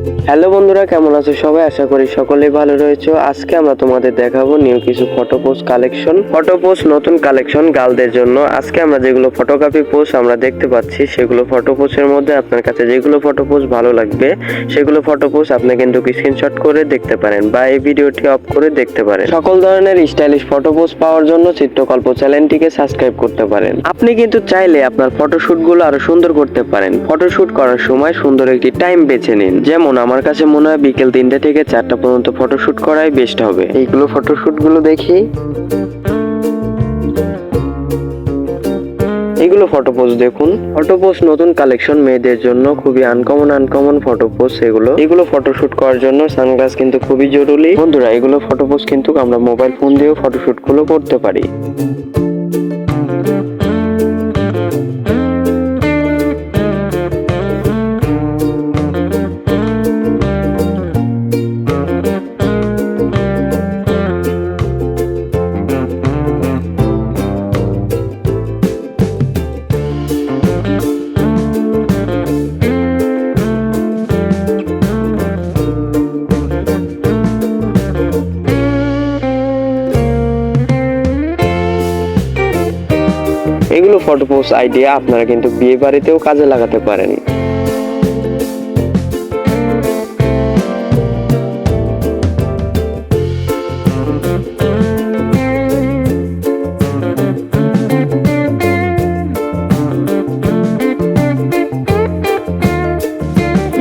Hello বন্ধুরা, কেমন আছো সবাই? আশা করি সকলেই ভালো রয়েছে। আজকে আমরা তোমাদের দেখাবো নিউ কিছু photo post collection, photo post নতুন কালেকশন গার্লদের জন্য। আজকে আমরা যেগুলো ফটোগ্রাফি পোস্ট আমরা দেখতে পাচ্ছি সেগুলো ফটো পোস্টের মধ্যে আপনার কাছে যেগুলো ফটো পোস্ট ভালো লাগবে সেগুলো ফটো পোস্ট আপনি কিন্তু স্ক্রিনশট করে দেখতে পারেন বা এই ভিডিওটি অফ করে দেখতে পারেন। সকল ধরনের স্টাইলিশ ফটো পোস্ট পাওয়ার জন্য চিত্রকল্প চ্যানেলটিকে সাবস্ক্রাইব করতে পারেন। আপনি কিন্তু চাইলে আপনার ফটোশুটগুলো আরো সুন্দর করতে পারেন। ফটোশুট করার সময় সুন্দর একটি টাইম বেছে নিন। যেমন আমার কাছে মনে হয় বিকেল 3টা থেকে 4টা পর্যন্ত ফটোশুট করাই বেস্ট হবে। এইগুলো ফটোশুট গুলো দেখি। এগুলো ফটো পোস্ট দেখুন। ফটো পোস্ট নতুন কালেকশন মেয়েদের জন্য খুবই আনকমন ফটো পোস্ট। এগুলো ফটোশুট করার জন্য সানগ্লাস কিন্তু খুবই জরুরি। বন্ধুরা, এগুলো ফটো পোস্ট কিন্তু আমরা মোবাইল ফোন দিয়েও ফটোশুট গুলো করতে পারি। এগুলো ফটো পোস্ট আইডিয়া আপনারা কিন্তু বিয়ে বাড়িতেও কাজে লাগাতে পারেন।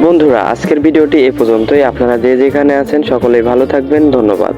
বন্ধুরা, আজকের ভিডিওটি এ পর্যন্তই। আপনারা যে যেখানে আছেন সকলেই ভালো থাকবেন। ধন্যবাদ।